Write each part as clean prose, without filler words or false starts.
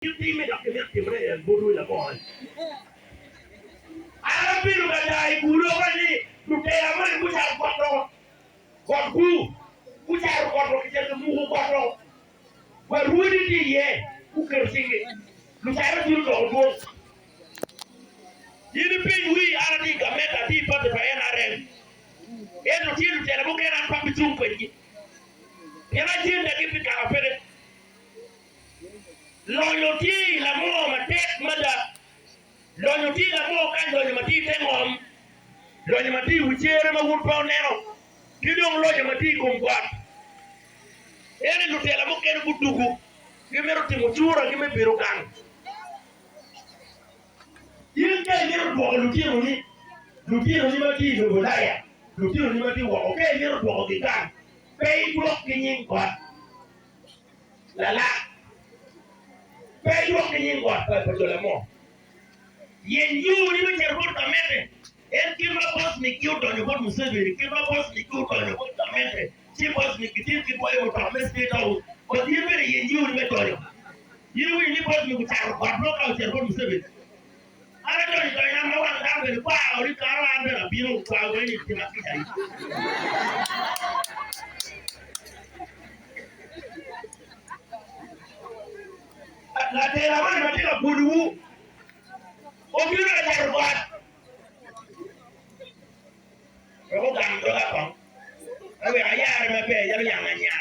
Ti me da che ti pre bodu la boy. Ara biru ga dai guro wani du te amane ku jar goddo. Godgu ku jar goddo ki jar mu goddo. Wa rudi ti ye ku ker singi. Lu jar biru do do. Yini pe wi ara di ga meta ti pa de bayana ren. E no ti lu tere bu kenan pa bi tum kwenji. Yana ti nda ki bi ka fere. Loyalty la mo ma tek mada. Loyalty la mo kan loyalty tengom. Loyalty uchere ma wul pa nero. Kidong loyalty kumbat. Ene lutela mo ken budugu. Gimero timo chura gime biro kan. Yinka mero do lutiro ni. Lutiro ni mati do bolaya. Lutiro ni mati wa okay mero do ki kan. Pay block kinyin kwa. Lala. Pay block kinyin kwa pa dola mo. Yen yu ni me cherbo tamete. El kima boss ni kiuto ni boss Museveni. Kima boss ni kiuto ni boss tamete. Si boss ni kitim ki boy mo tamete state house. But yen bere yen yu ni me toyo. Yen wi ni boss ni kutaro kwa block out cherbo Museveni. Ara to ni toyo na wan dambe kwa ori karo ande na bino kwa weni timakita yi. La tela mani matila budu. Obiru na cherbo. Aku gam doga kong. Aku ayah me pe jalu yang anya.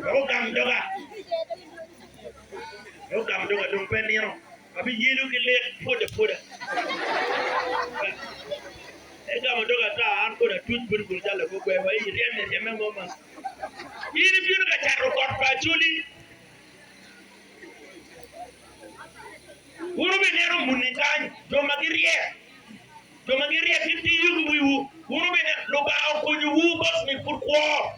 Aku gam doga dum peniro. Abi yilu ki le foda. E gam doga ta an ko da tut bur jalla ko koy way reme jeme ngoma. Yini biru ka charro ko pa chuli. Wuru be nero munikan do magirie 50 yugu wiwu wuru be ne lo ba ko ñu wu bos ni pourquoi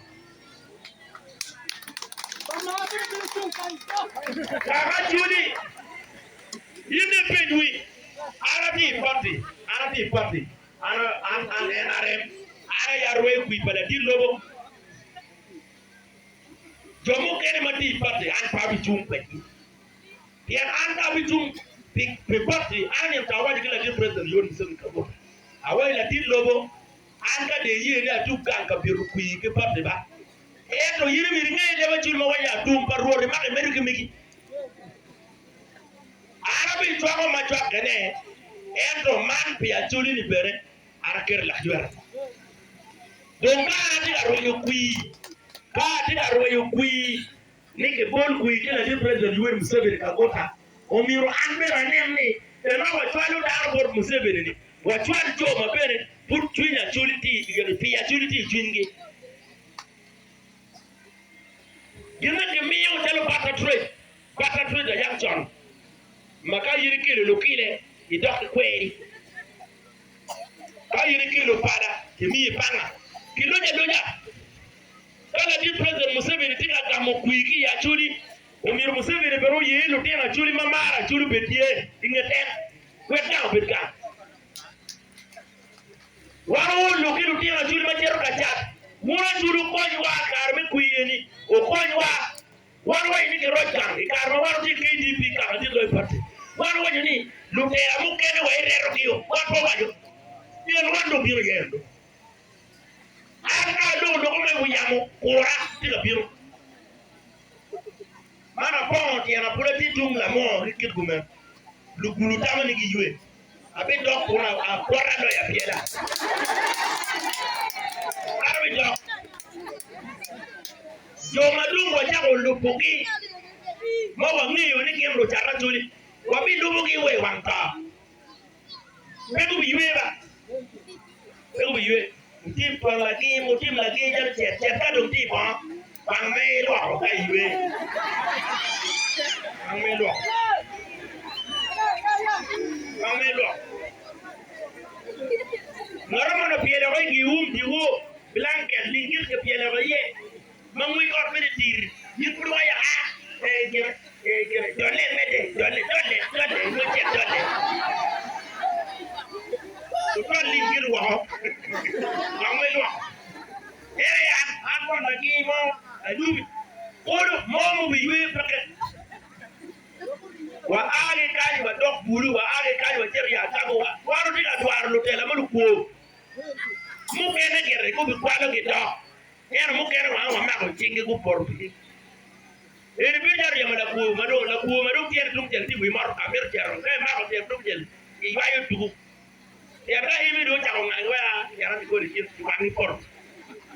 Kaka Juli yinde penwi arati party an NRM ara yarwe kuy bala di lobo jomo kene mati party an pabi chumpe yan an pabi chum pe party an yam tawaji kala di president yon sen kabo awai la di lobo an ka de yiri atu kan ka biru kuy ke party ba eto yiri mi ngai de ba chulma waya tum parore ma meru ke miki arabi twako ma twak kene eto man pia chuli ni bere araker la jwara don ba ti aro yo kui ni ke bol kui ke la di president Yoweri Museveni ka gota o miro anbe ra nemni e no wa twalu da arbor Museveni ni wa twal jo ma bere put twinya chuli ti ke pia chuli ti twingi gina ke miyo telo pata trade da Jackson maka yiri kilo lokile idok kweri ka yiri kilo pada ke mi panga kilo doja kala di president Museveni tika kamo kuiki ya chuli umir Museveni bero yelo tena chuli mamara chuli betie ingeten wetna betka waro lokilo tena chuli machero kachat mura chulu konyi wa karme kuiyeni o konyi wa waro ini ke rojan ikarma waro ti KDP ka di loy party waro wani lute amukene wa irero kiyo wapo wajo yen wando biro yendo aka do me wiyamo kura tiga biro mana pon ti na politi tum la mo rikit gumen lugulu tamani gi yue abi do kura a kura do ya piela arabi do yo madungo jago lupuki mo wangi yo ni kemro chara tuli wabi lupuki we wanka pegu biwe tim pa lagi mutim lagi jar cet ka dum ti pa bang me lo ka yiwe bang me lo ngara na piele ko di wo blanket lingir ke piele ko ye mangui ko pe tir yipru ya dole no cet dole ko lingir wo bang me lo ya an ko lagi mo adubi Olo momu biwe paket. Wa age kai wa dok bulu wa age kai wa cher ya tago wa. Waru diga dwar lo tela malu ko. Mu kene gere ko bi kwalo ge do. Yer mu kene wa ma ko chinge ko por bi. Eri bi jar ya mala ko mado tier dum jel ti wi mar ka ber jar ko ma ko tier dum jel. I wa yo tugu. Ya ta imi do charo ngai wa ya ran ko ri ti wa ni por.